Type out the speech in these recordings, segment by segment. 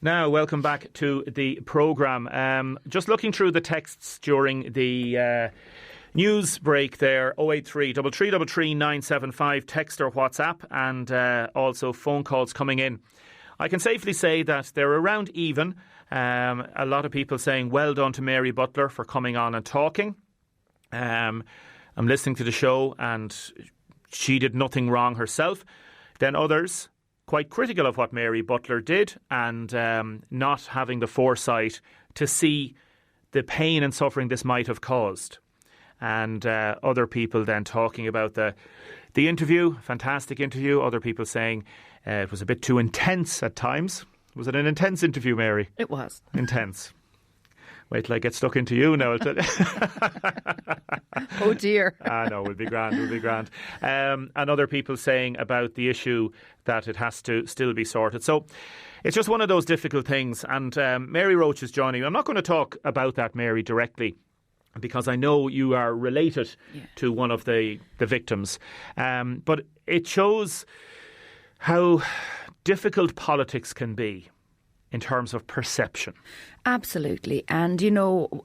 Now, welcome back to the programme. Just looking through the texts during the news break there, 083 333 975, text or WhatsApp, and also phone calls coming in. I can safely say that they're around even. A lot of people saying well done to Mary Butler for coming on and talking. I'm listening to the show and she did nothing wrong herself. Then others quite critical of what Mary Butler did and not having the foresight to see the pain and suffering this might have caused. And other people then talking about the interview, fantastic interview. Other people saying it was a bit too intense at times. Was it an intense interview, Mary? It was. Intense. Wait till I get stuck into you now. Oh dear. No, we'll be grand. And other people saying about the issue that it has to still be sorted. So it's just one of those difficult things. And Mary Roche is joining me. I'm not going to talk about that, Mary, directly, because I know you are related to one of the victims. But it shows how difficult politics can be in terms of perception. Absolutely. And,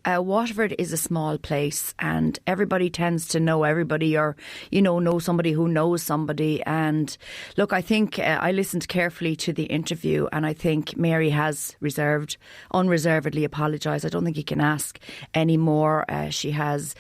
Waterford is a small place and everybody tends to know everybody or, know somebody who knows somebody. And look, I think I listened carefully to the interview and I think Mary has unreservedly apologised. I don't think you can ask any more. She has,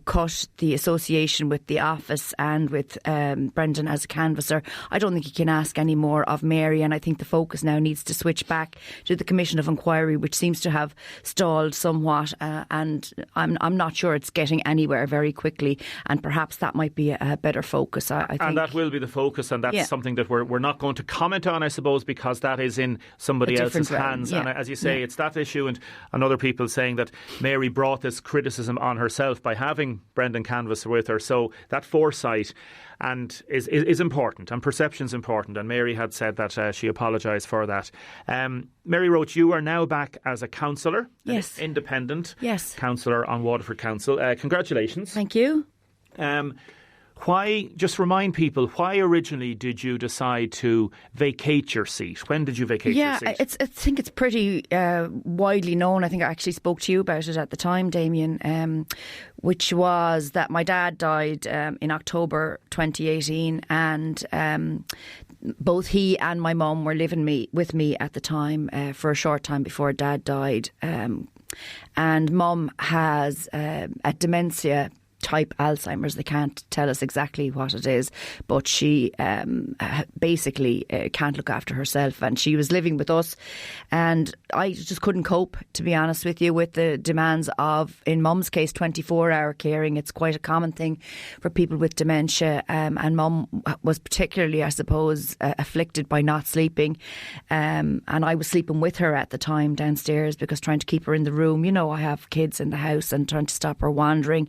cut the association with the office and with Brendan as a canvasser. I don't think you can ask any more of Mary. And I think the focus now needs to switch back to the Commission of Inquiry, which seems to have stalled somewhat, and I'm not sure it's getting anywhere very quickly, and perhaps that might be a better focus. I think. And that will be the focus, and that's something that we're not going to comment on, I suppose, because that is in somebody else's hands. And as you say, it's that issue, and other people saying that Mary brought this criticism on herself by having Brendan Canvas with her. So that foresight and is important, and perception's important, and Mary had said that she apologised for that. Mary Roche, you are now back as a councillor, yes, an independent councillor on Waterford Council. Congratulations. Thank you. Why, just remind people, why originally did you decide to vacate your seat? When did you vacate your seat? I think it's pretty widely known. I think I actually spoke to you about it at the time, Damien, which was that my dad died in October 2018 and both he and my mum were living with me at the time for a short time before Dad died. And Mum has a dementia type Alzheimer's. They can't tell us exactly what it is, but she basically can't look after herself, and she was living with us, and I just couldn't cope, to be honest with you, with the demands of, in Mum's case, 24-hour caring. It's quite a common thing for people with dementia, and Mum was particularly, I suppose, afflicted by not sleeping, and I was sleeping with her at the time downstairs because trying to keep her in the room. I have kids in the house and trying to stop her wandering.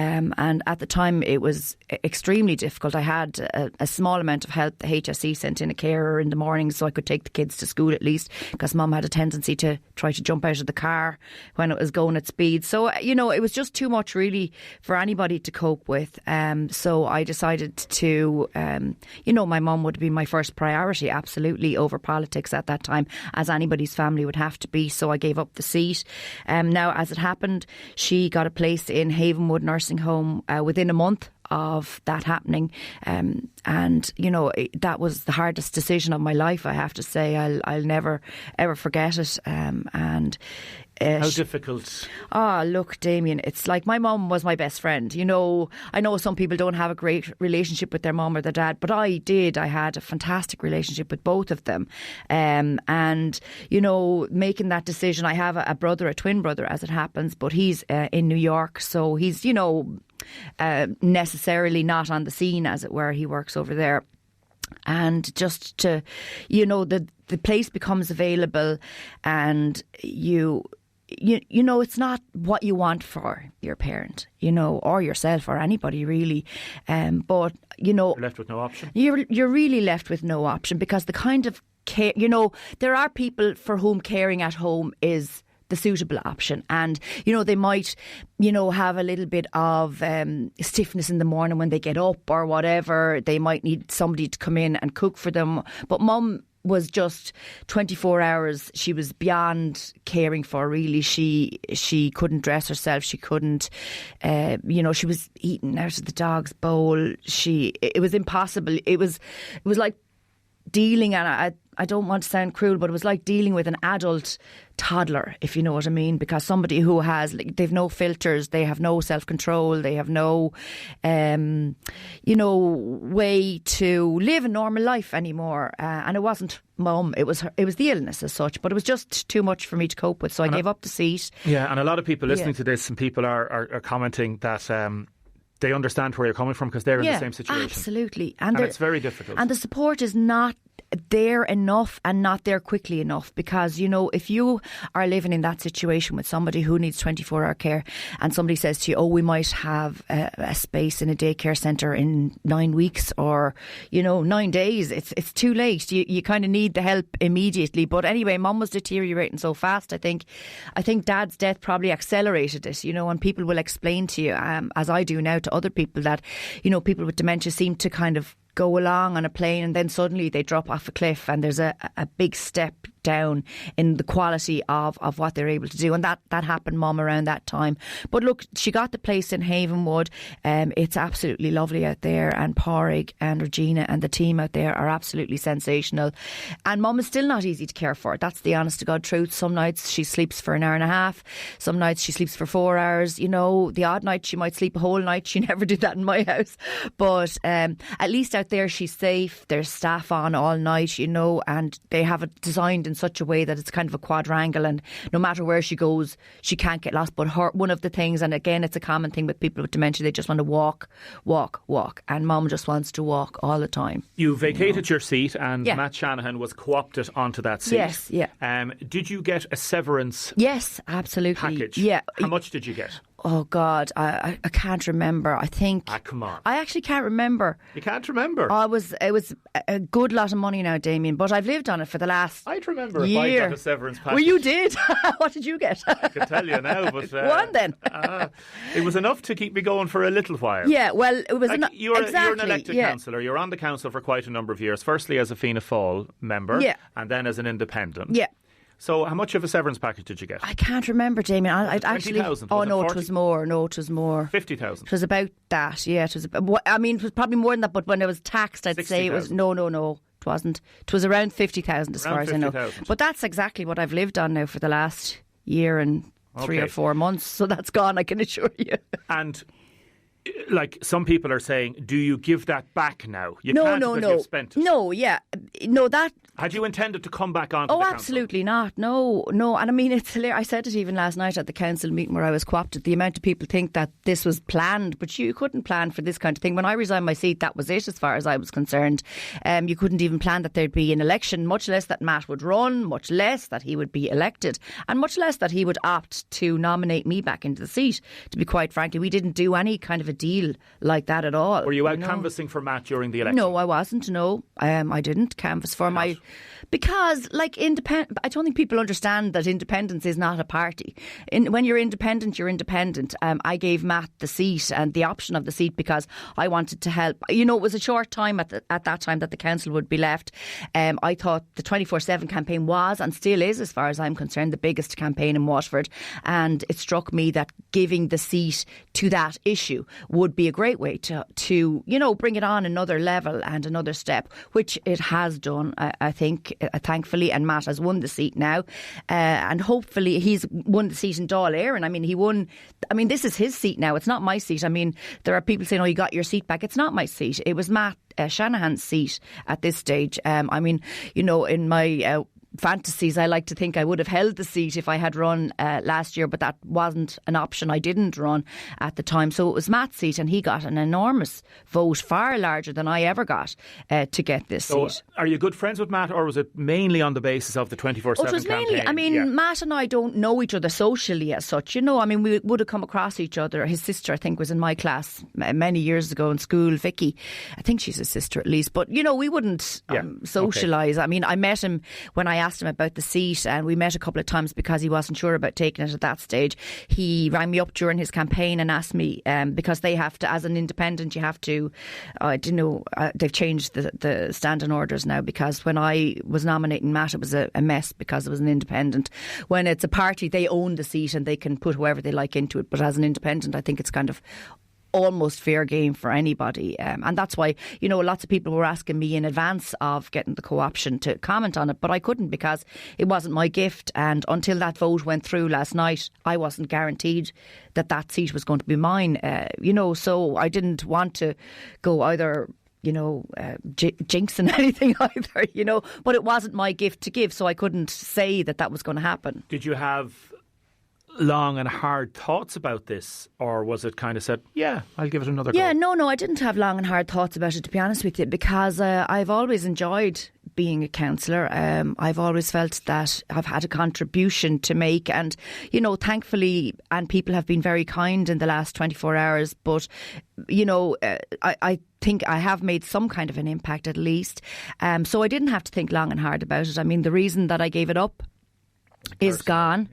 And at the time it was extremely difficult. I had a small amount of help. The HSE sent in a carer in the morning so I could take the kids to school at least, because Mum had a tendency to try to jump out of the car when it was going at speed. So, it was just too much really for anybody to cope with. So I decided to, my mum would be my first priority, absolutely, over politics at that time, as anybody's family would have to be. So I gave up the seat. Now, as it happened, she got a place in Havenwood Nursing Home within a month of that happening, and that was the hardest decision of my life, I have to say. I'll never ever forget it. And how difficult? Look, Damien, it's like my mum was my best friend. I know some people don't have a great relationship with their mum or their dad, but I did. I had a fantastic relationship with both of them. And, making that decision, I have a brother, a twin brother as it happens, but he's in New York. So he's, necessarily not on the scene, as it were. He works over there. And just to, the place becomes available, and it's not what you want for your parent, or yourself or anybody really. But, you're left with no option. You're really left with no option, because the kind of care, there are people for whom caring at home is the suitable option, and they might have a little bit of stiffness in the morning when they get up or whatever. They might need somebody to come in and cook for them, but Mum was just 24 hours. She was beyond caring for, really. She couldn't dress herself. She couldn't, she was eating out of the dog's bowl. It was impossible. It was like dealing, and I don't want to sound cruel, but it was like dealing with an adult toddler, if you know what I mean, because somebody who has, they've no filters, they have no self-control, they have no, way to live a normal life anymore. And it wasn't mum, it was the illness as such, but it was just too much for me to cope with, so I gave up the seat. Yeah, and a lot of people listening to this, and people are commenting that they understand where you're coming from because they're in the same situation. Absolutely. And it's very difficult. And the support is not there enough and not there quickly enough, because if you are living in that situation with somebody who needs 24-hour care and somebody says to you, we might have a space in a daycare centre in 9 weeks or 9 days, it's too late. You kind of need the help immediately. But anyway, mum was deteriorating so fast. I think dad's death probably accelerated it, and people will explain to you, as I do now to other people, that people with dementia seem to kind of go along on a plane and then suddenly they drop off a cliff, and there's a big step down in the quality of what they're able to do. And that happened, mum, around that time. But look, she got the place in Havenwood. It's absolutely lovely out there, and Pádraig and Regina and the team out there are absolutely sensational. And mum is still not easy to care for. That's the honest to God truth. Some nights she sleeps for an hour and a half. Some nights she sleeps for 4 hours. The odd night she might sleep a whole night. She never did that in my house. But at least out there she's safe. There's staff on all night, and they have it designed in such a way that it's kind of a quadrangle, and no matter where she goes she can't get lost. But one of the things, and again it's a common thing with people with dementia, they just want to walk, and mum just wants to walk all the time. You vacated your seat, and Matt Shanahan was co-opted onto that seat. Yes, yeah. Did you get a severance? Yes, absolutely. Package? Yeah. How much did you get? Oh God, I can't remember. I think. Come on. I actually can't remember. You can't remember? It was a good lot of money now, Damien, but I've lived on it for the last I'd remember year. If I got a severance package. Well, you did. What did you get? I can tell you now, but one then. It was enough to keep me going for a little while. Yeah, well, it was you're exactly. You're an elected councillor. You're on the council for quite a number of years. Firstly as a Fianna Fáil member, and then as an independent. Yeah. So how much of a severance package did you get? I can't remember, Damien. I'd actually. 20,000? It was more. No, it was more. 50,000. It was about that. Yeah, it was. It was probably more than that. But when it was taxed, I'd 60, say it was. No. It wasn't. It was around 50,000 as far as I know. But that's exactly what I've lived on now for the last year and 3 or 4 months. So that's gone, I can assure you. And like some people are saying, do you give that back now? You No. You've spent it. No, yeah. No, that. Had you intended to come back on to the council? Absolutely not. No. And I mean, it's hilarious. I said it even last night at the council meeting where I was co-opted. The amount of people think that this was planned, but you couldn't plan for this kind of thing. When I resigned my seat, that was it as far as I was concerned. You couldn't even plan that there'd be an election, much less that Matt would run, much less that he would be elected, and much less that he would opt to nominate me back into the seat. To be quite frankly, we didn't do any kind of a deal like that at all. Were you out canvassing for Matt during the election? No, I wasn't. No, I didn't canvass for my... Because, like, I don't think people understand that independence is not a party. When you're independent, you're independent. I gave Matt the seat and the option of the seat because I wanted to help. It was a short time at that time that the council would be left. I thought the 24/7 campaign was, and still is, as far as I'm concerned, the biggest campaign in Waterford. And it struck me that giving the seat to that issue would be a great way to bring it on another level and another step, which it has done, I think. Thankfully, and Matt has won the seat now, and hopefully he's won the seat in Dáil Éireann. I mean, he won. I mean, this is his seat now. It's not my seat. I mean, there are people saying, "Oh, you got your seat back." It's not my seat. It was Matt Shanahan's seat at this stage. I mean, in my fantasies, I like to think I would have held the seat if I had run last year, but that wasn't an option. I didn't run at the time. So it was Matt's seat, and he got an enormous vote, far larger than I ever got to get this seat. Are you good friends with Matt, or was it mainly on the basis of the 24/7 campaign? It was mainly, I mean, Matt and I don't know each other socially as such. I mean, we would have come across each other. His sister, I think, was in my class many years ago in school, Vicky. I think she's his sister at least. But, we wouldn't socialise. Okay. I mean, I met him when I asked him about the seat, and we met a couple of times because he wasn't sure about taking it at that stage. He rang me up during his campaign and asked me, because they have to, as an independent, you have to, they've changed the standing orders now, because when I was nominating Matt, it was a mess because it was an independent. When it's a party, they own the seat and they can put whoever they like into it. But as an independent, I think it's kind of almost fair game for anybody, and that's why lots of people were asking me in advance of getting the co-option to comment on it, but I couldn't because it wasn't my gift, and until that vote went through last night I wasn't guaranteed that seat was going to be mine, so I didn't want to go either jinxing anything either, but it wasn't my gift to give, so I couldn't say that was going to happen. Did you have long and hard thoughts about this, or was it kind of said, yeah, I'll give it another go? Yeah, no, I didn't have long and hard thoughts about it, to be honest with you, because I've always enjoyed being a councillor. I've always felt that I've had a contribution to make, and thankfully, and people have been very kind in the last 24 hours, but I think I have made some kind of an impact at least, so I didn't have to think long and hard about it. I mean, the reason that I gave it up is gone.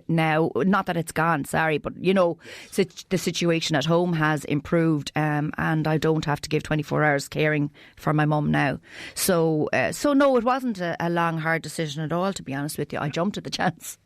Now, not that it's gone, sorry, but the situation at home has improved, and I don't have to give 24 hours caring for my mum now. So no, it wasn't a long, hard decision at all, to be honest with you. I jumped at the chance.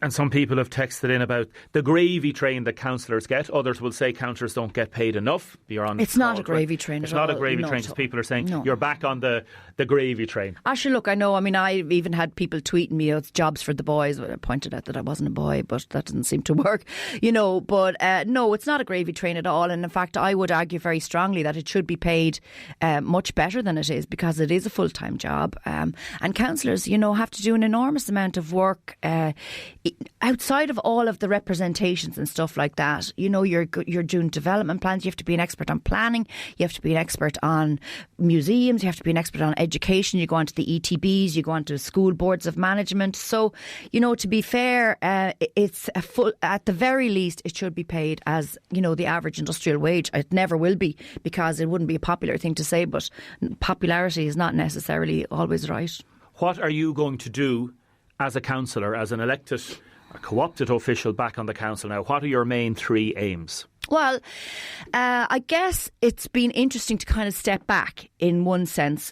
And some people have texted in about the gravy train that councillors get. Others will say councillors don't get paid enough. It's not a gravy train. It's not a gravy train. Because people are saying you're back on the gravy train. Actually, look, I know. I mean, I've even had people tweeting me, it's jobs for the boys. I pointed out that I wasn't a boy, but that didn't seem to work. But no, it's not a gravy train at all. And in fact, I would argue very strongly that it should be paid much better than it is, because it is a full-time job. And councillors, have to do an enormous amount of work outside of all of the representations and stuff like that. You're doing development plans. You have to be an expert on planning. You have to be an expert on museums. You have to be an expert on education. You go onto the ETBs. You go onto school boards of management. So, to be fair, it's a full. At the very least, it should be paid as the average industrial wage. It never will be, because it wouldn't be a popular thing to say. But popularity is not necessarily always right. What are you going to do as a councillor, as an elected or co-opted official back on the council now? What are your main three aims? Well, I guess it's been interesting to kind of step back in one sense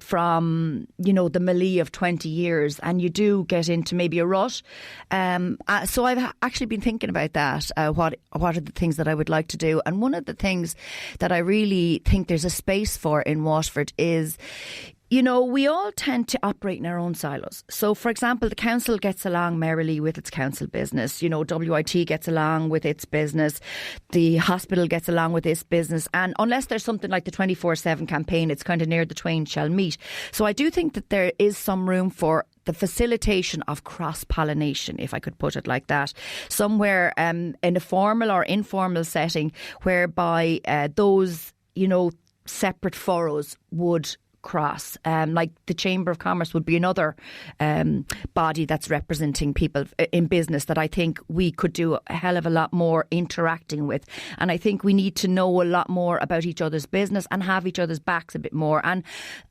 from, the melee of 20 years, and you do get into maybe a rut. So I've actually been thinking about that. What are the things that I would like to do? And one of the things that I really think there's a space for in Waterford is, we all tend to operate in our own silos. So, for example, the council gets along merrily with its council business. WIT gets along with its business. The hospital gets along with its business. And unless there's something like the 24/7 campaign, it's kind of near the twain shall meet. So I do think that there is some room for the facilitation of cross-pollination, if I could put it like that, somewhere in a formal or informal setting whereby those, separate furrows would cross. Like the Chamber of Commerce would be another body that's representing people in business that I think we could do a hell of a lot more interacting with. And I think we need to know a lot more about each other's business and have each other's backs a bit more. And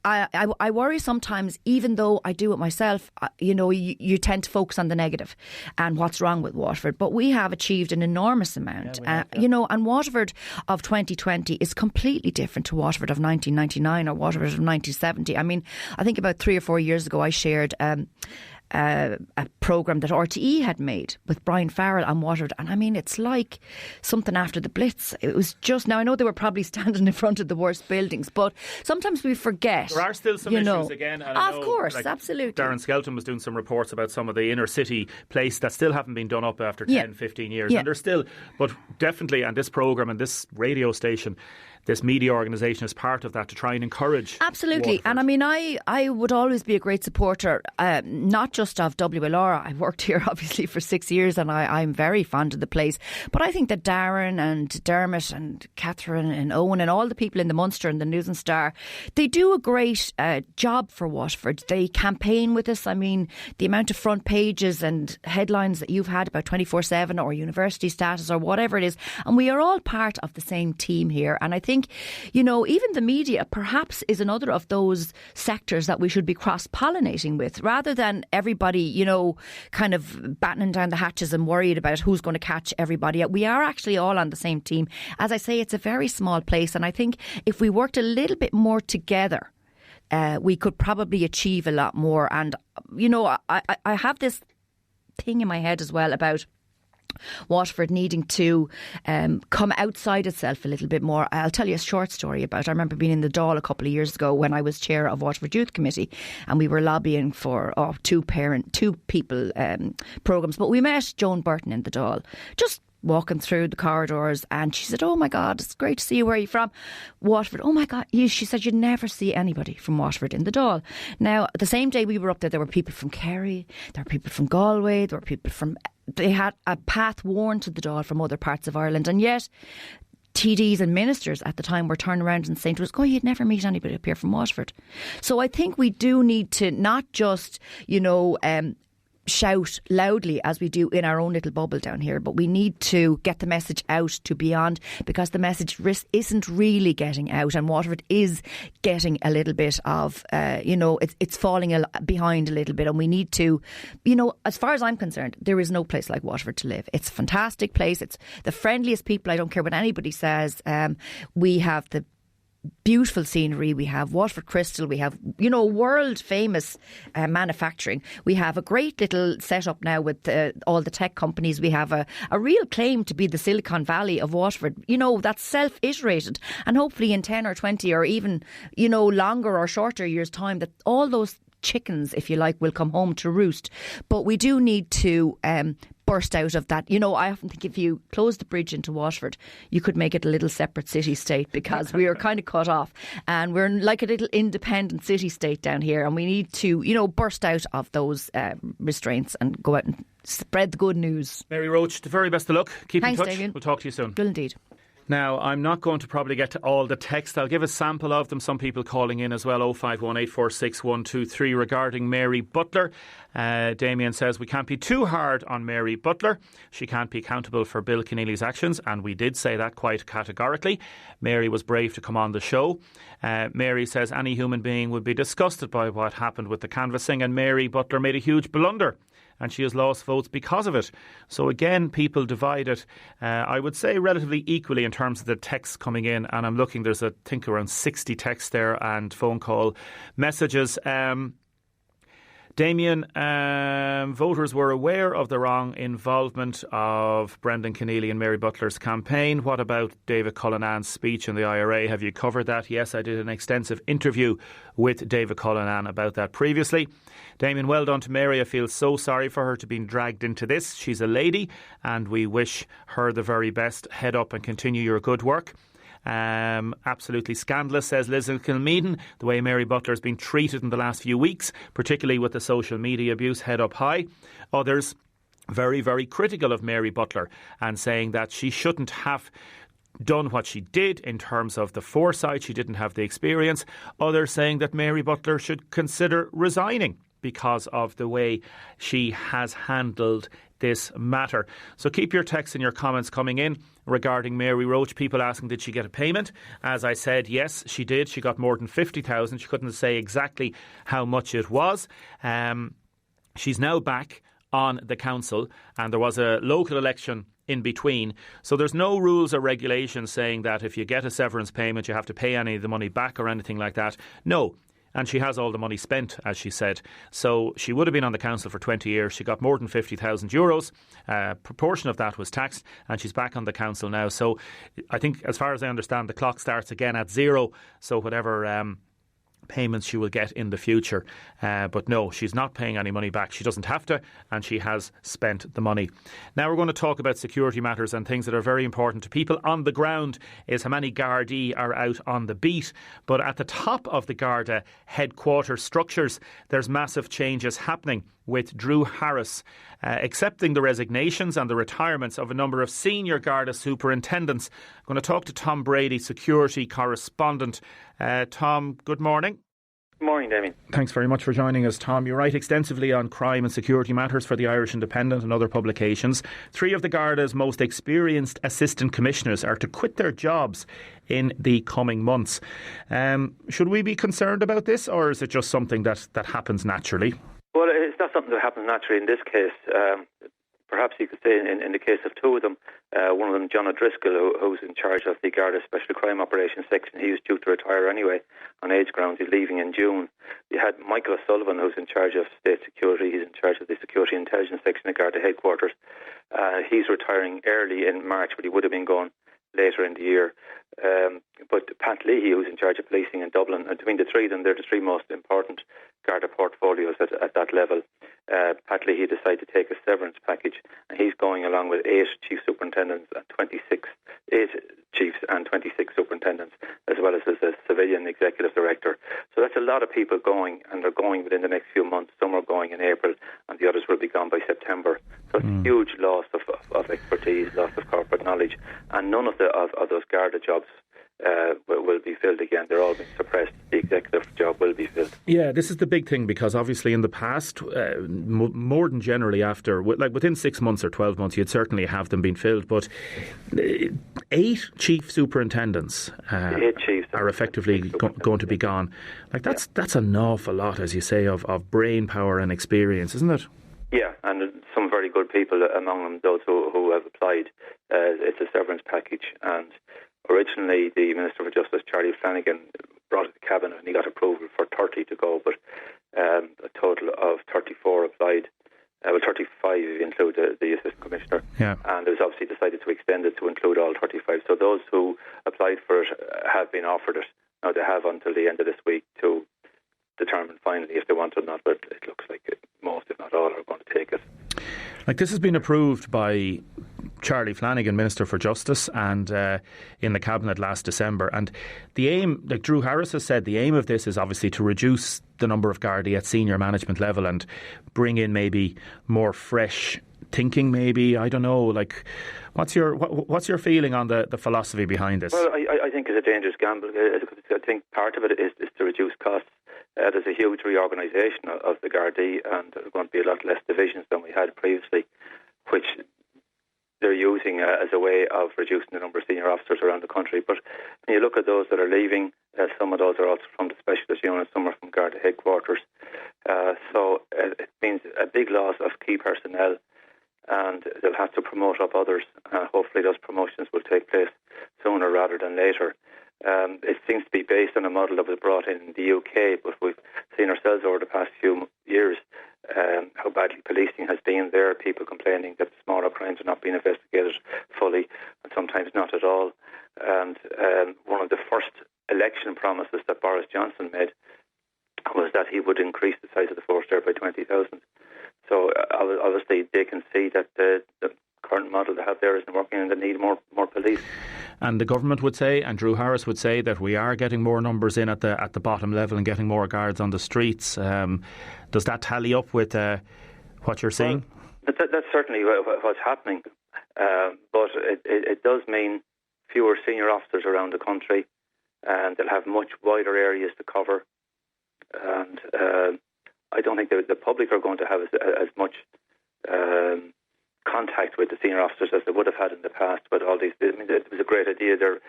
I worry sometimes, even though I do it myself, you tend to focus on the negative and what's wrong with Waterford. But we have achieved an enormous amount. And Waterford of 2020 is completely different to Waterford of 1999 or Waterford of 1970. I mean, I think about 3 or 4 years ago I shared a programme that RTE had made with Brian Farrell on Waterford, and I mean, it's like something after the Blitz. It was just, now I know they were probably standing in front of the worst buildings, but sometimes we forget. There are still some issues again. And of course, absolutely. Darren Skelton was doing some reports about some of the inner city place that still haven't been done up after 10, 15 years. And there's still, but definitely, and this programme and this radio station, this media organisation is part of that to try and encourage. Absolutely. Waterford. And I mean, I would always be a great supporter, not just of WLR. I worked here obviously for 6 years and I'm very fond of the place. But I think that Darren and Dermot and Catherine and Owen and all the people in the Munster and the News and Star, they do a great job for Waterford. They campaign with us. I mean, the amount of front pages and headlines that you've had about 24/7 or university status or whatever it is. And we are all part of the same team here. And I think think, even the media perhaps is another of those sectors that we should be cross-pollinating with, rather than everybody, kind of battening down the hatches and worried about who's going to catch everybody. We are actually all on the same team. As I say, it's a very small place, and I think if we worked a little bit more together, we could probably achieve a lot more. And, I have this thing in my head as well about Waterford needing to come outside itself a little bit more. I'll tell you a short story about. I remember being in the Dáil a couple of years ago when I was chair of Waterford Youth Committee, and we were lobbying for two people programmes. But we met Joan Burton in the Dáil, just walking through the corridors, and she said, "Oh my God, it's great to see you. Where are you from?" "Waterford." "Oh my God." She said, "You'd never see anybody from Waterford in the Dáil." Now, the same day we were up there were people from Kerry, there were people from Galway, there were people from... They had a path worn to the Dáil from other parts of Ireland, and yet TDs and ministers at the time were turning around and saying to us, "Oh, you'd never meet anybody up here from Waterford." So I think we do need to not just, shout loudly as we do in our own little bubble down here, but we need to get the message out to beyond, because the message isn't really getting out, and Waterford is getting a little bit of it's falling behind a little bit, and we need to, as far as I'm concerned, there is no place like Waterford to live. It's a fantastic place. It's the friendliest people. I don't care what anybody says. We have the beautiful scenery, we have Waterford Crystal, we have world famous manufacturing, we have a great little setup now with all the tech companies. We have a real claim to be the Silicon Valley of Waterford, that's self-iterated, and hopefully in 10 or 20 or even longer or shorter years time, that all those chickens, if you like, will come home to roost. But we do need to burst out of that. I often think if you close the bridge into Waterford, you could make it a little separate city-state, because we are kind of cut off, and we're like a little independent city-state down here, and we need to, burst out of those restraints and go out and spread the good news. Mary Roche, the very best of luck. Keep Thanks, in touch. Damien. We'll talk to you soon. Good indeed. Now, I'm not going to probably get to all the text. I'll give a sample of them. Some people calling in as well, 051846123, regarding Mary Butler. Damien says, "We can't be too hard on Mary Butler. She can't be accountable for Bill Keneally's actions," and we did say that quite categorically. Mary was brave to come on the show. Mary says any human being would be disgusted by what happened with the canvassing, and Mary Butler made a huge blunder, and she has lost votes because of it. So again, people divided, I would say relatively equally in terms of the texts coming in, and I'm looking, there's I think around 60 texts there and phone call messages. Damien, voters were aware of the wrong involvement of Brendan Keneally and Mary Butler's campaign. What about David Cullinan's speech in the IRA? Have you covered that? Yes, I did an extensive interview with David Cullinan about that previously. Damien, well done to Mary. I feel so sorry for her to be dragged into this. She's a lady, and we wish her the very best. Head up and continue your good work. Absolutely scandalous, says Liz in Kilmeaden, the way Mary Butler has been treated in the last few weeks, particularly with the social media abuse. Head up high. Others very, very critical of Mary Butler and saying that she shouldn't have done what she did in terms of the foresight. She didn't have the experience. Others saying that Mary Butler should consider resigning because of the way she has handled this matter. So keep your texts and your comments coming in regarding Mary Roche. People asking, did she get a payment? As I said, yes, she did. She got more than 50,000. She couldn't say exactly how much it was. She's now back on the council, and there was a local election in between. So there's no rules or regulations saying that if you get a severance payment, you have to pay any of the money back or anything like that. No. And she has all the money spent, as she said. So she would have been on the council for 20 years. She got more than €50,000. A proportion of that was taxed, and she's back on the council now. So I think, as far as I understand, the clock starts again at zero. So whatever payments she will get in the future. But no, she's not paying any money back. She doesn't have to, and she has spent the money. Now we're going to talk about security matters and things that are very important to people on the ground, is how many Gardaí are out on the beat. But at the top of the Garda headquarters structures, there's massive changes happening, with Drew Harris accepting the resignations and the retirements of a number of senior Garda superintendents. I'm going to talk to Tom Brady, security correspondent. Tom, good morning. Good morning, Damien. Thanks very much for joining us, Tom. You write extensively on crime and security matters for the Irish Independent and other publications. 3 of the Garda's most experienced assistant commissioners are to quit their jobs in the coming months. Should we be concerned about this, or is it just something that happens naturally? Well, it's not something that happens naturally in this case. Perhaps you could say in the case of 2 of them, one of them, John O'Driscoll, who's in charge of the Garda Special Crime Operations Section, he was due to retire anyway on age grounds. He's leaving in June. You had Michael O'Sullivan, who's in charge of state security. He's in charge of the Security Intelligence Section at Garda Headquarters. He's retiring early in March, but he would have been going later in the year. But Pat Leahy, who's in charge of policing in Dublin, and between the 3 of them, they're the 3 most important Garda portfolios at that level. Pat Leahy decided to take a severance package, and he's going along with 8 chief superintendents and 8 chiefs and 26 superintendents, as well as a civilian executive director. So that's a lot of people going, and they're going within the next few months. Some are going in April, and the others will be gone by September. So it's a huge loss of expertise, loss of corporate knowledge, and none of those Garda jobs will be filled again. They're all being suppressed. The executive job will be filled. Yeah, this is the big thing, because obviously in the past, more than generally after, like within 6 months or 12 months, you'd certainly have them been filled. But 8 chief superintendents 8 chiefs are effectively going to be gone. Like that's an awful lot, as you say, of brain power and experience, isn't it? Yeah, and some very good people among them, those who have applied. It's a severance package, and originally the Minister for Justice, Charlie Flanagan, brought it to Cabinet and he got approval for 30 to go, but a total of 34 applied. 35 if you include the Assistant Commissioner. Yeah. And it was obviously decided to extend it to include all 35. So those who applied for it have been offered it. Now they have until the end of this week to determine finally if they want it or not, but it looks like most, if not all, are going to take it. Like, this has been approved by Charlie Flanagan, Minister for Justice, and in the Cabinet last December. And the aim, like Drew Harris has said, the aim of this is obviously to reduce the number of Gardaí at senior management level and bring in maybe more fresh thinking, maybe. I don't know. Like, what's your feeling on the philosophy behind this? Well, I think it's a dangerous gamble. I think part of it is to reduce costs. There's a huge reorganisation of the Gardaí, and there's going to be a lot less divisions than we had previously, which they're using as a way of reducing the number of senior officers around the country. But when you look at those that are leaving, some of those are also from the specialist units, some are from Garda Headquarters. So it means a big loss of key personnel, and they'll have to promote up others. Hopefully those promotions will take place sooner rather than later. It seems to be based on a model that was brought in the UK, but we've seen ourselves over the past few years how badly policing has been there. People complaining that smaller crimes are not being investigated fully, and sometimes not at all. And one of the first election promises that Boris Johnson made was that he would increase the size of the force there by 20,000. So obviously they can see that the current model they have there isn't working, and they need more police. And the government would say, and Drew Harris would say, that we are getting more numbers in at the bottom level and getting more guards on the streets. Does that tally up with what you're seeing? Well, that's certainly what's happening. But it does mean fewer senior officers around the country, and they'll have much wider areas to cover. And I don't think the public are going to have as much contact with the senior officers as they would have had in the past. But all these, I mean, it was a great idea. They're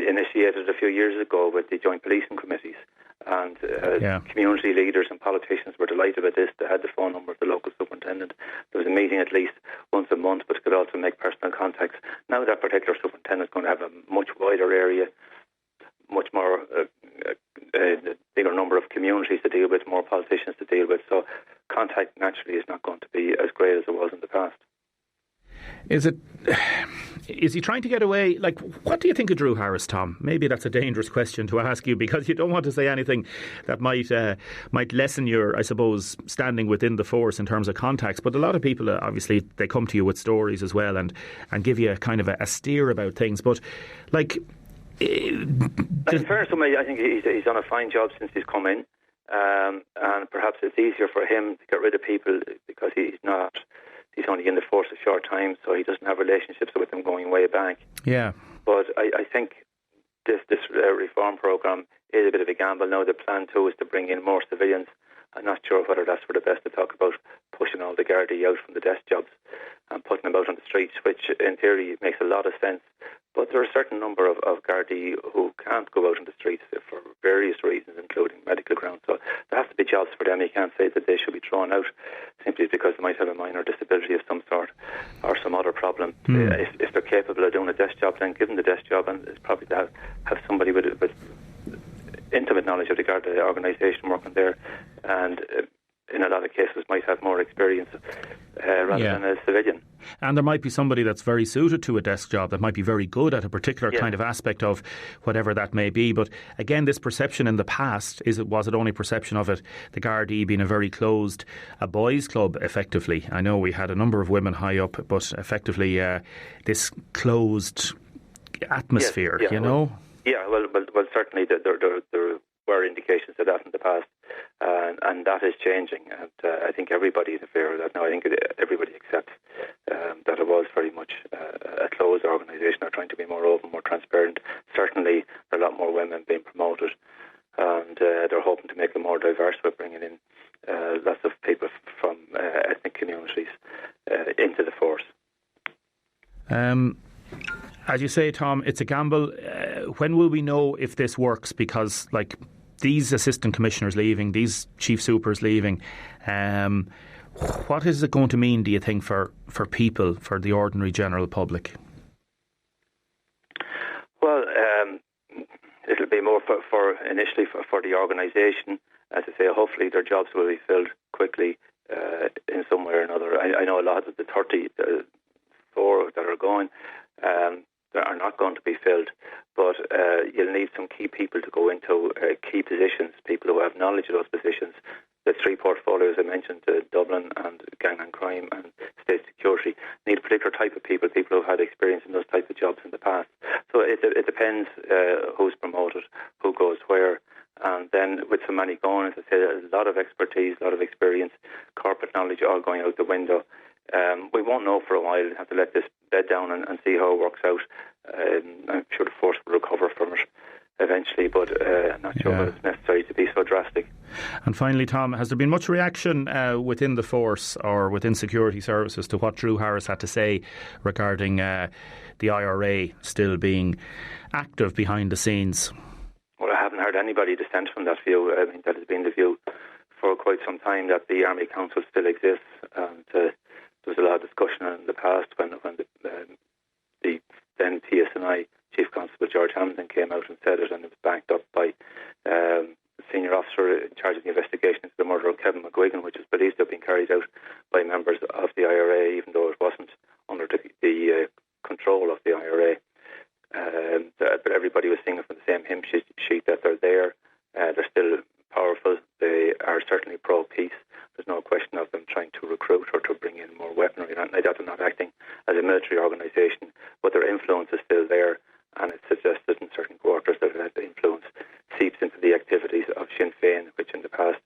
initiated a few years ago with the joint policing committees, and community leaders and politicians were delighted with this. They had the phone number of the local superintendent. There was a meeting at least once a month, but could also make personal contacts. Now that particular superintendent is going to have a much wider area, much more bigger number of communities to deal with, more politicians to deal with. So contact naturally is not going to be as great as it was in the past. Is he trying to get away? Like, what do you think of Drew Harris, Tom? Maybe that's a dangerous question to ask you, because you don't want to say anything that might lessen your, I suppose, standing within the force in terms of contacts. But a lot of people, obviously, they come to you with stories as well and give you a kind of a steer about things. But, like, in fairness to me, I think he's done a fine job since he's come in, and perhaps it's easier for him to get rid of people because he's only in the force a short time, so he doesn't have relationships with them going way back. Yeah. But I think this reform programme is a bit of a gamble. Now, the plan too is to bring in more civilians. I'm not sure whether that's for the best to talk about pushing all the Gardaí out from the desk jobs and putting them out on the streets, which in theory makes a lot of sense. But there are a certain number of Gardaí who can't go out on the streets for various reasons, including medical grounds. So there has to be jobs for them. You can't say that they should be thrown out simply because they might have a minor disability of some sort or some other problem. If they're capable of doing a desk job, then give them the desk job, and it's probably to have somebody with intimate knowledge of the Garda organisation working there, and in a lot of cases might have more experience rather than a civilian. And there might be somebody that's very suited to a desk job that might be very good at a particular kind of aspect of whatever that may be. But again, this perception in the past, was it only perception of it, the Gardaí being a boys' club effectively? I know we had a number of women high up, but effectively this closed atmosphere, you know? Yeah, well, certainly there were indications of that in the past, and that is changing. And I think everybody is aware of that now. I think everybody accepts that it was very much a closed organisation. They're trying to be more open, more transparent. Certainly, there are a lot more women being promoted, and they're hoping to make them more diverse by bringing in lots of people from ethnic communities into the force. As you say, Tom, it's a gamble. When will we know if this works? Because, these assistant commissioners leaving, these chief supers leaving, what is it going to mean, do you think, for people, for the ordinary general public? Well, it'll be more for initially for the organisation. As I say, hopefully their jobs will be filled quickly in some way or another. I know a lot of the 34 that are going are not going to be filled, but you'll need some key people to go into key positions, people who have knowledge of those positions. The three portfolios I mentioned, Dublin and gang and crime and state security, need a particular type of people who've had experience in those types of jobs in the past. So it depends who's promoted, who goes where, and then with so many going, as I said, a lot of expertise, a lot of experience, corporate knowledge all going out the window. We won't know for a while. We'll have to let this bed down and see how it works out. I'm sure the force will recover from it eventually, but I'm not sure that it's necessary to be so drastic. And finally, Tom, has there been much reaction within the force or within security services to what Drew Harris had to say regarding the IRA still being active behind the scenes? Well, I haven't heard anybody dissent from that view. I mean, that has been the view for quite some time, that the Army Council still exists, and there was a lot of discussion in the past when the then PSNI Chief Constable George Hamilton came out and said it, and it was backed up by a senior officer in charge of the investigation into the murder of Kevin McGuigan, which is believed to have been carried out by members of the IRA, even though it wasn't under the control of the IRA. But everybody was singing from the same hymn sheet that they're there. They're still powerful. They are certainly pro-peace. There's no question of them trying to recruit or to bring in more weaponry. They're not acting as a military organisation, but their influence is still there, and it's suggested in certain quarters that the influence seeps into the activities of Sinn Féin, which in the past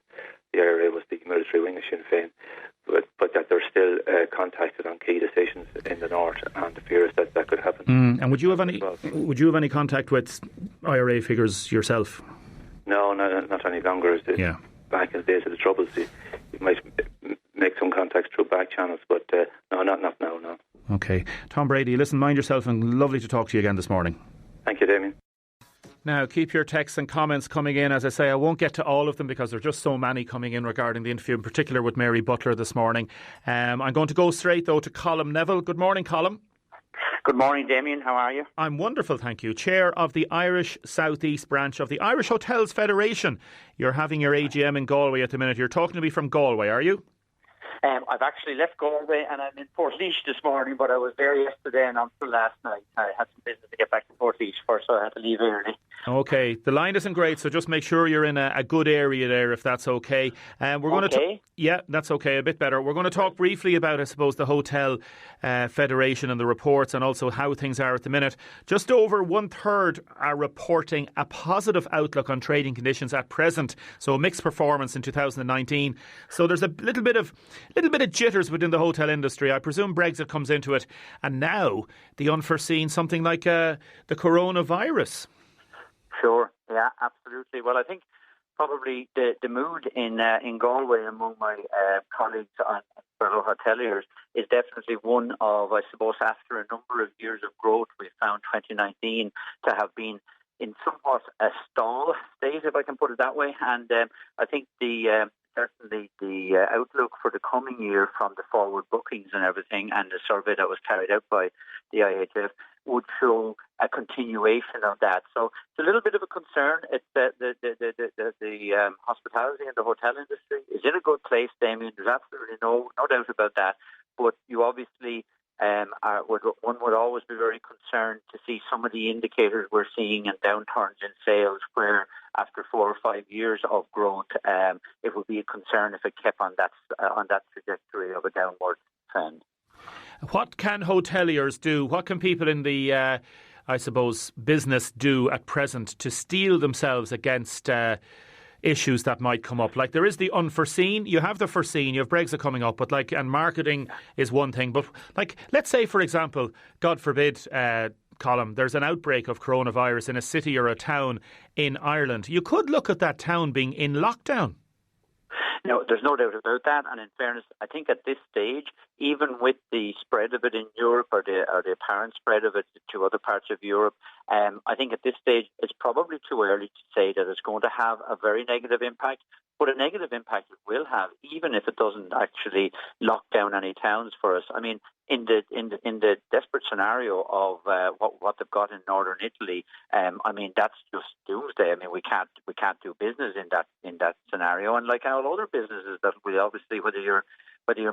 the IRA was the military wing of Sinn Féin, but that they're still contacted on key decisions in the north, and the fear is that could happen. And would you have any contact with IRA figures yourself? No, not any longer. Back in the days of the Troubles, you might make some contacts through back channels, but no, not now, no. Okay. Tom Brady, listen, mind yourself, and lovely to talk to you again this morning. Thank you, Damien. Now, keep your texts and comments coming in. As I say, I won't get to all of them because there are just so many coming in regarding the interview, in particular with Mary Butler this morning. I'm going to go straight, though, to Colm Neville. Good morning, Colm. Good morning, Damien. How are you? I'm wonderful, thank you. Chair of the Irish South East branch of the Irish Hotels Federation. You're having your AGM in Galway at the minute. You're talking to me from Galway, are you? I've actually left Galway and I'm in Portlaoise this morning, but I was there yesterday and until last night. I had some business to get back to Portlaoise first, so I had to leave early. Okay, the line isn't great, so just make sure you're in a good area there, if that's okay. We're going to yeah, that's okay, a bit better. We're going to talk briefly about, I suppose, the Hotel Federation and the reports, and also how things are at the minute. Just over 1/3 are reporting a positive outlook on trading conditions at present, so a mixed performance in 2019. So there's a little bit of jitters within the hotel industry. I presume Brexit comes into it, and now the unforeseen, something like the coronavirus. Sure, yeah, absolutely. Well, I think probably the mood in Galway among my colleagues and fellow hoteliers is definitely one of, I suppose, after a number of years of growth, we found 2019 to have been in somewhat a stall state, if I can put it that way. And I think certainly the outlook for the coming year from the forward bookings and everything, and the survey that was carried out by the IHF, would show a continuation of that. So it's a little bit of a concern. It's the hospitality and the hotel industry is in a good place, Damien. There's absolutely no doubt about that. But you obviously one would always be very concerned to see some of the indicators we're seeing and downturns in sales, where after 4 or 5 years of growth, it would be a concern if it kept on that trajectory of a downward trend. What can hoteliers do? What can people in the, I suppose, business do at present to steel themselves against issues that might come up? Like, there is the unforeseen, you have the foreseen, you have Brexit coming up, but and marketing is one thing. But let's say, for example, God forbid, Colm, there's an outbreak of coronavirus in a city or a town in Ireland. You could look at that town being in lockdown. No, there's no doubt about that. And in fairness, I think at this stage, even with the spread of it in Europe or the apparent spread of it to other parts of Europe, I think at this stage it's probably too early to say that it's going to have a very negative impact. But a negative impact it will have, even if it doesn't actually lock down any towns for us. I mean, in the desperate scenario of what they've got in northern Italy, I mean, that's just doomsday. I mean, we can't do business in that scenario. And like all other businesses, that will obviously, whether you're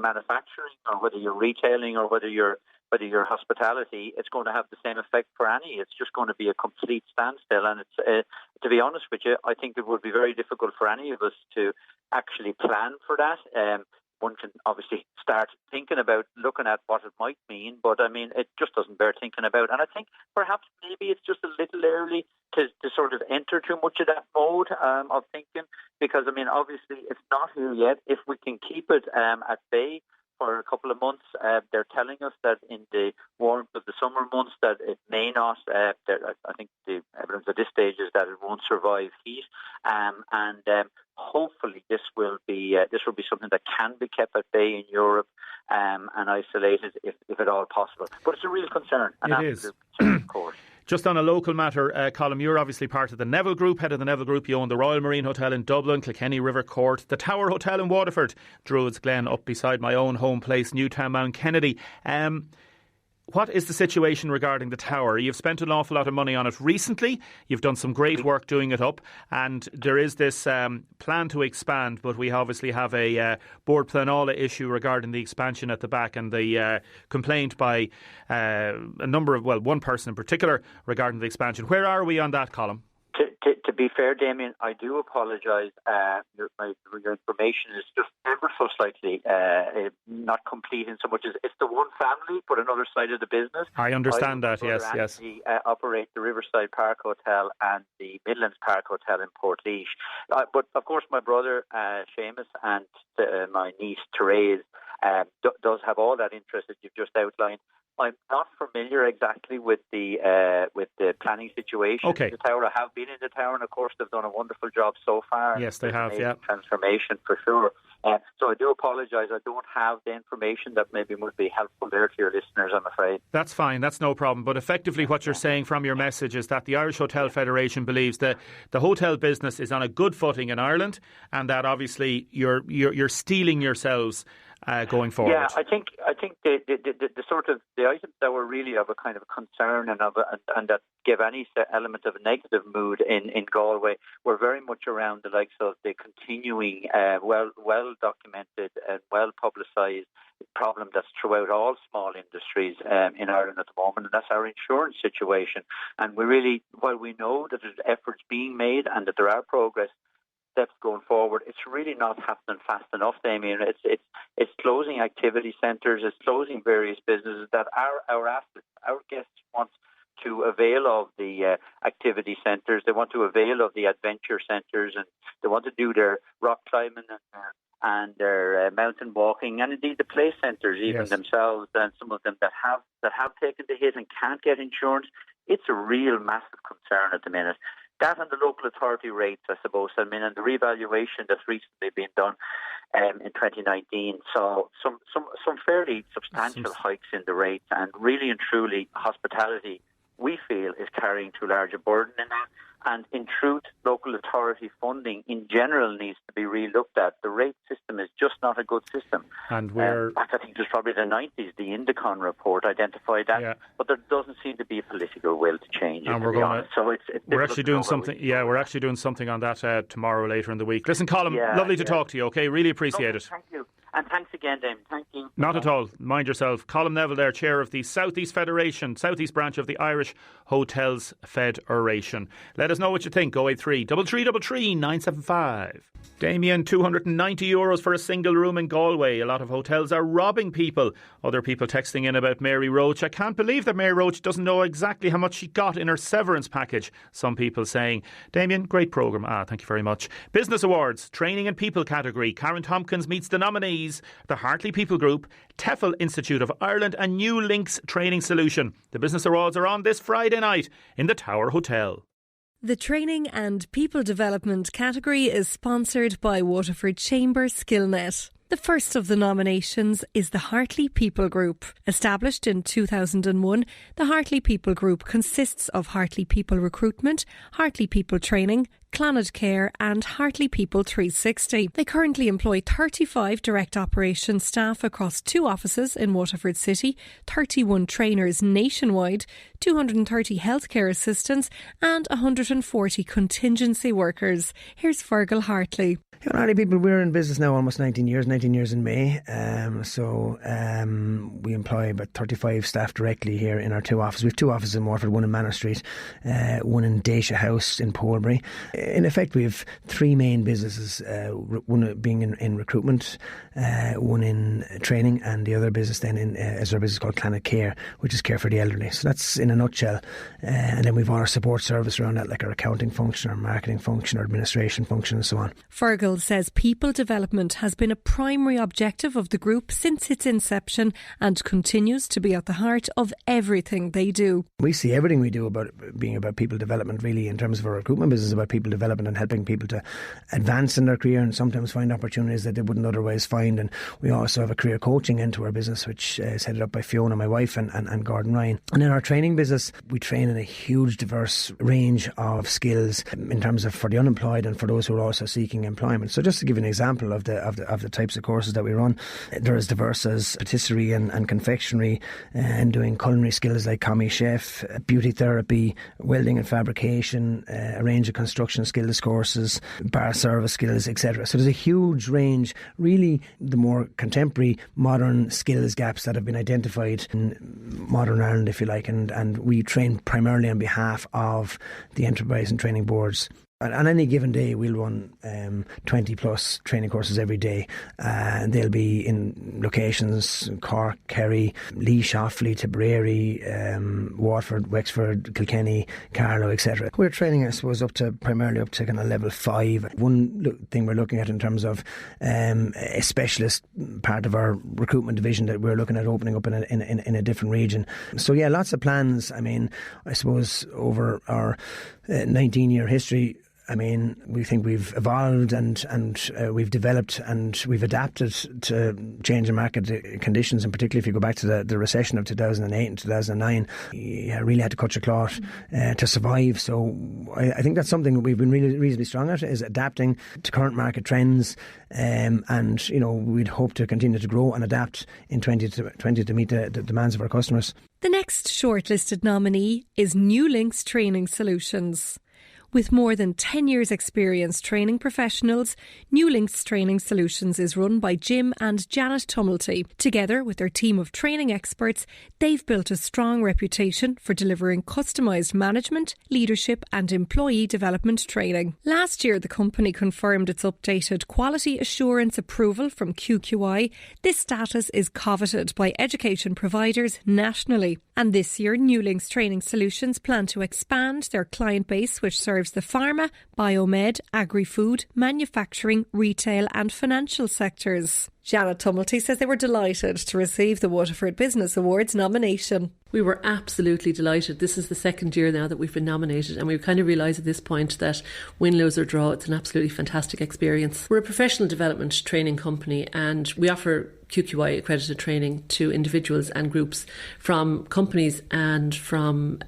manufacturing or whether you're retailing or whether you're hospitality, it's going to have the same effect for any. It's just going to be a complete standstill. And it's to be honest with you, I think it would be very difficult for any of us to actually plan for that. One can obviously start thinking about looking at what it might mean, but I mean, it just doesn't bear thinking about. And I think perhaps maybe it's just a little early to sort of enter too much of that mode of thinking, because I mean, obviously it's not here yet. If we can keep it at bay for a couple of months, they're telling us that in the warmth of the summer months that it may not. I think the evidence at this stage is that it won't survive heat, and hopefully this will be something that can be kept at bay in Europe and isolated if at all possible. But it's a real concern. It is, of course. Just on a local matter, Colm, you're obviously part of the Neville Group, head of the Neville Group. You own the Royal Marine Hotel in Dublin, Kilkenny River Court, the Tower Hotel in Waterford, Druids Glen up beside my own home place, Newtown Mount Kennedy. What is the situation regarding the tower? You've spent an awful lot of money on it recently. You've done some great work doing it up, and there is this plan to expand, but we obviously have a board planola issue regarding the expansion at the back, and the complaint by one person in particular regarding the expansion. Where are we on that, Colm? To be fair, Damien, I do apologise. Your information is just ever so slightly not complete in so much as it's the one family, but another side of the business. I understand that, yes. We operate the Riverside Park Hotel and the Midlands Park Hotel in Portlaoise. But of course, my brother Seamus and my niece Therese does have all that interest that you've just outlined. I'm not familiar exactly with the planning situation. Okay. The tower, I have been in the tower, and of course they've done a wonderful job so far. Yes, they have. Yeah, transformation for sure. So I do apologise. I don't have the information that maybe would be helpful there to your listeners, I'm afraid. That's fine. That's no problem. But effectively, what you're saying from your message is that the Irish Hotel Federation believes that the hotel business is on a good footing in Ireland, and that obviously you're steeling yourselves going forward. Yeah, I think the sort of the items that were really of a kind of concern and that give any element of a negative mood in Galway were very much around the likes of the continuing well documented and well publicised problem that's throughout all small industries in Ireland at the moment, and that's our insurance situation. And we really, while we know that there's efforts being made and that there are progress steps going forward, it's really not happening fast enough, Damien. It's closing activity centres, it's closing various businesses that our assets, our guests want to avail of the activity centres. They want to avail of the adventure centres, and they want to do their rock climbing and their mountain walking, and indeed the play centres even themselves, and some of them that have taken the hit and can't get insurance. It's a real massive concern at the minute. That and the local authority rates, I suppose. I mean, and the revaluation that's recently been done in 2019 saw some fairly substantial hikes in the rates, and really and truly hospitality, we feel, is carrying too large a burden in that. And in truth, local authority funding in general needs to be re-looked at. The rate system is just not a good system. And back, I think it was probably the 90s, the Indicon report identified that, but there doesn't seem to be a political will to change it. And we're actually doing something. Yeah, we're actually doing something on that tomorrow later in the week. Listen, Colin, lovely to talk to you. Okay, really appreciate it. Thank you. And thanks again, Damon. Thank you. Not at all. Mind yourself. Colin Neville there, chair of the South East Federation, South East branch of the Irish Hotels Federation. Let us know what you think. 083 333 975. Damien, €290 for a single room in Galway. A lot of hotels are robbing people. Other people texting in about Mary Roche. I can't believe that Mary Roche doesn't know exactly how much she got in her severance package. Some people saying, Damien, great programme. Thank you very much. Business Awards, Training and People category. Karen Tompkins meets the nominees. The Hartley People Group, TEFL Institute of Ireland and New Links Training Solution. The Business Awards are on this Friday night in the Tower Hotel. The Training and People Development category is sponsored by Waterford Chamber Skillnet. The first of the nominations is the Hartley People Group. Established in 2001, the Hartley People Group consists of Hartley People Recruitment, Hartley People Training, Clonard Care and Hartley People 360. They currently employ 35 direct operations staff across 2 offices in Waterford City, 31 trainers nationwide, 230 healthcare assistants and 140 contingency workers. Here's Fergal Hartley. Hartley People, we're in business now almost 19 years in May. We employ about 35 staff directly here in our 2 offices. We have 2 offices in Waterford, one in Manor Street, one in Deise House in Polebury. In effect, we have 3 main businesses, one being in recruitment, one in training, and the other business then is our business called Clonard Care, which is care for the elderly. So that's in a nutshell. And then we've all our support service around that, like our accounting function, our marketing function, our administration function and so on. Fergal says people development has been a primary objective of the group since its inception and continues to be at the heart of everything they do. We see everything we do about being about people development, really, in terms of our recruitment business, about people development and helping people to advance in their career and sometimes find opportunities that they wouldn't otherwise find. And we also have a career coaching into our business, which is headed up by Fiona, my wife, and Gordon Ryan. And in our training business, we train in a huge diverse range of skills in terms of for the unemployed and for those who are also seeking employment. So just to give you an example of the types of courses that we run, they're as diverse as patisserie and confectionery, and doing culinary skills like commis chef, beauty therapy, welding and fabrication, a range of construction skills courses, bar service skills, etc. So there's a huge range, really the more contemporary modern skills gaps that have been identified in modern Ireland, if you like, and we train primarily on behalf of the enterprise and training boards. On any given day, we'll run 20 plus training courses every day. They'll be in locations: Cork, Kerry, Laois, Offaly, Tipperary, Waterford, Wexford, Kilkenny, Carlow, etc. We're training, I suppose, primarily up to kind of level 5. One thing we're looking at in terms of a specialist part of our recruitment division that we're looking at opening up in a different region. So yeah, lots of plans. I mean, I suppose over our 19-year history, I mean, we think we've evolved and we've developed and we've adapted to changing market conditions, and particularly if you go back to the recession of 2008 and 2009, you really had to cut your cloth to survive. So I think that's something that we've been really reasonably strong at, is adapting to current market trends, and you know, we'd hope to continue to grow and adapt in 2020 to meet the demands of our customers. The next shortlisted nominee is New Links Training Solutions. With more than 10 years' experience training professionals, New Links Training Solutions is run by Jim and Janet Tumulty. Together with their team of training experts, they've built a strong reputation for delivering customised management, leadership and employee development training. Last year, the company confirmed its updated quality assurance approval from QQI. This status is coveted by education providers nationally. And this year, New Links Training Solutions plan to expand their client base, which serves the pharma, biomed, agri-food, manufacturing, retail and financial sectors. Janet Tumulty says they were delighted to receive the Waterford Business Awards nomination. We were absolutely delighted. This is the second year now that we've been nominated, and we kind of realise at this point that win, lose or draw, it's an absolutely fantastic experience. We're a professional development training company, and we offer QQI accredited training to individuals and groups from companies and from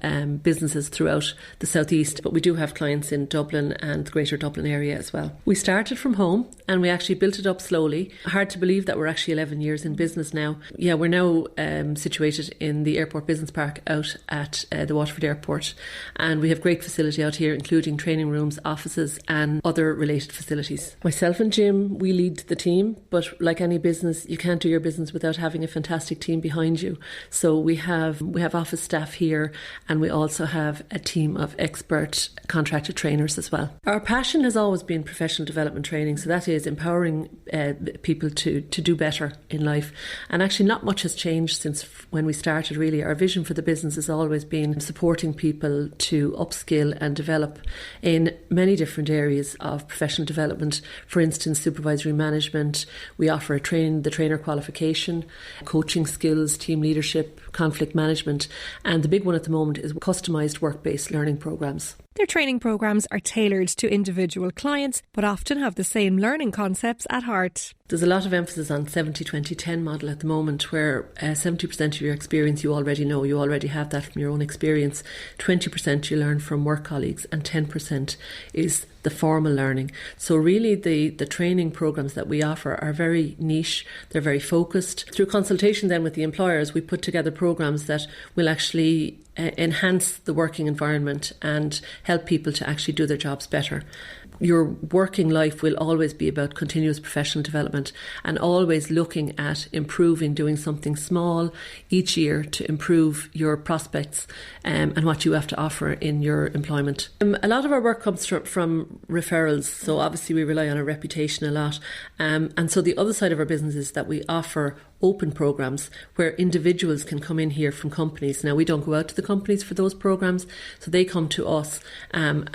businesses throughout the southeast, but we do have clients in Dublin and the greater Dublin area as well. We started from home and we actually built it up slowly. Hard to believe that we're actually 11 years in business now. Yeah, we're now situated in the Airport Business Park out at the Waterford Airport, and we have great facility out here, including training rooms, offices and other related facilities. Myself and Jim, we lead the team, but like any business, you can't do your business without having a fantastic team behind you. So we have office staff here, and we also have a team of expert contracted trainers as well. Our passion has always been professional development training, so that is empowering people to do better in life. And actually not much has changed since when we started really. Our vision for the business has always been supporting people to upskill and develop in many different areas of professional development. For instance, supervisory management. We offer the trainer qualification, coaching skills, team leadership, conflict management, and the big one at the moment is customised work-based learning programmes. Their training programmes are tailored to individual clients, but often have the same learning concepts at heart. There's a lot of emphasis on 70-20-10 model at the moment, where 70% of your experience you already know, you already have that from your own experience. 20% you learn from work colleagues, and 10% is the formal learning. So really the training programmes that we offer are very niche, they're very focused. Through consultation then with the employers, we put together programmes that will actually enhance the working environment and help people to actually do their jobs better. Your working life will always be about continuous professional development and always looking at improving, doing something small each year to improve your prospects and what you have to offer in your employment. A lot of our work comes from referrals, so obviously we rely on our reputation a lot. And so the other side of our business is that we offer open programmes where individuals can come in here from companies. Now, we don't go out to the companies for those programmes, so they come to us and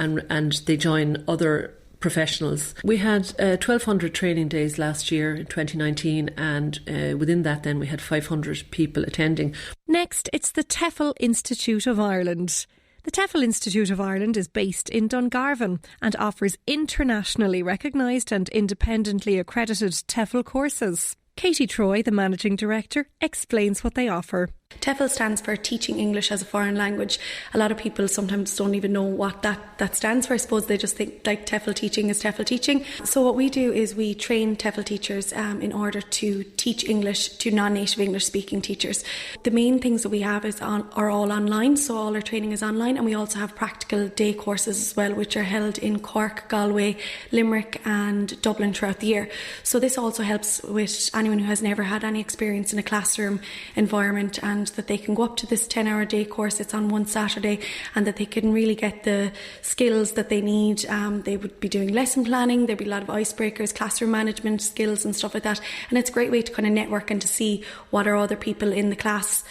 they join other professionals. We had 1,200 training days last year in 2019, and within that then we had 500 people attending. Next, it's the TEFL Institute of Ireland. The TEFL Institute of Ireland is based in Dungarvan and offers internationally recognised and independently accredited TEFL courses. Katie Troy, the Managing Director, explains what they offer. TEFL stands for Teaching English as a Foreign Language. A lot of people sometimes don't even know what that stands for. I suppose they just think like TEFL teaching is TEFL teaching. So what we do is we train TEFL teachers in order to teach English to non-native English speaking teachers. The main things that we have are all online, so all our training is online, and we also have practical day courses as well, which are held in Cork, Galway, Limerick and Dublin throughout the year. So this also helps with anyone who has never had any experience in a classroom environment, and that they can go up to this 10-hour day course. It's on one Saturday, and that they can really get the skills that they need. They would be doing lesson planning, there'd be a lot of icebreakers, classroom management skills and stuff like that, and it's a great way to kind of network and to see what are other people in the class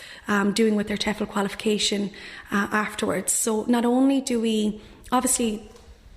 doing with their TEFL qualification afterwards. So not only do we, obviously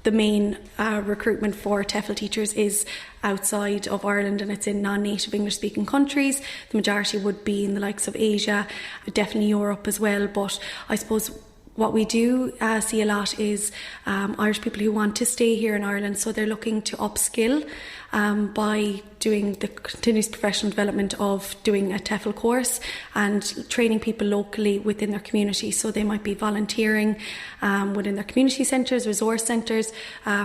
the main recruitment for TEFL teachers is outside of Ireland, and it's in non-native English speaking countries. The majority would be in the likes of Asia, definitely Europe as well, but I suppose what we do see a lot is Irish people who want to stay here in Ireland, so they're looking to upskill by doing the continuous professional development of doing a TEFL course and training people locally within their community. So they might be volunteering within their community centres, resource centres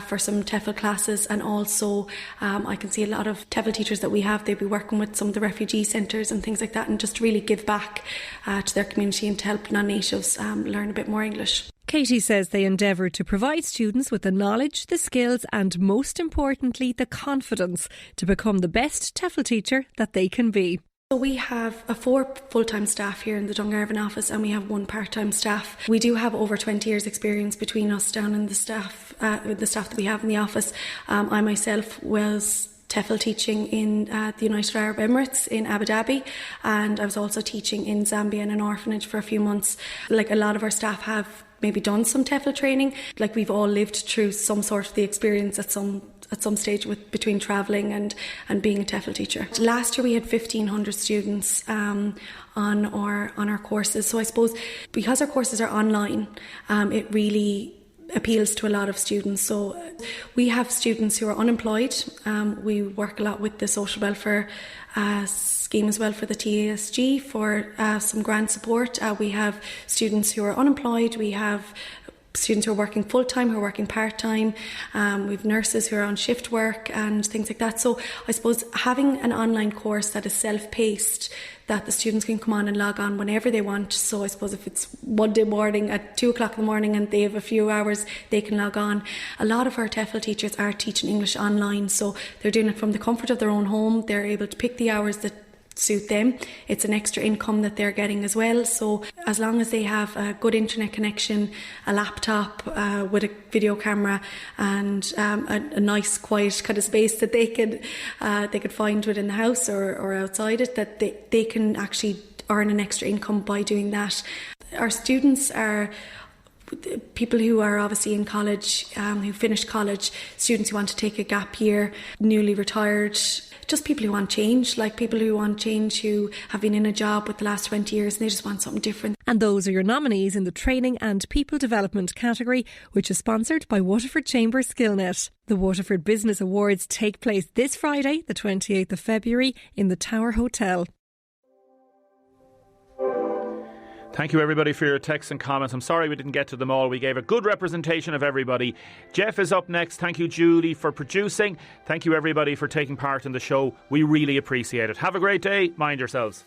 for some TEFL classes, and also I can see a lot of TEFL teachers that we have, they'd be working with some of the refugee centres and things like that, and just really give back to their community and to help non-natives learn a bit more English. Katie says they endeavour to provide students with the knowledge, the skills and, most importantly, the confidence to become the best TEFL teacher that they can be. So we have 4 full-time staff here in the Dungarvan office, and we have 1 part-time staff. We do have over 20 years experience between us down in the staff that we have in the office. I myself was TEFL teaching in the United Arab Emirates in Abu Dhabi, and I was also teaching in Zambia in an orphanage for a few months. Like, a lot of our staff have maybe done some TEFL training. Like, we've all lived through some sort of the experience at some stage between travelling and being a TEFL teacher. Last year we had 1,500 students on our courses. So I suppose because our courses are online, it really appeals to a lot of students. So we have students who are unemployed. We work a lot with the social welfare scheme as well for the TASG for some grant support. We have students who are unemployed. We have students who are working full-time, who are working part-time. We have nurses who are on shift work and things like that. So I suppose having an online course that is self-paced, that the students can come on and log on whenever they want. So I suppose if it's Monday morning at 2 o'clock in the morning and they have a few hours, they can log on. A lot of our TEFL teachers are teaching English online, so they're doing it from the comfort of their own home. They're able to pick the hours that suit them. It's an extra income that they're getting as well. So as long as they have a good internet connection, a laptop with a video camera, and a nice quiet kind of space that they could find within the house or outside it, that they can actually earn an extra income by doing that. Our students are people who are obviously in college, who finished college, students who want to take a gap year, newly retired, just people who want change, like people who want change who have been in a job with the last 20 years and they just want something different. And those are your nominees in the Training and People Development category, which is sponsored by Waterford Chamber Skillnet. The Waterford Business Awards take place this Friday, the 28th of February, in the Tower Hotel. Thank you, everybody, for your texts and comments. I'm sorry we didn't get to them all. We gave a good representation of everybody. Jeff is up next. Thank you, Julie, for producing. Thank you, everybody, for taking part in the show. We really appreciate it. Have a great day. Mind yourselves.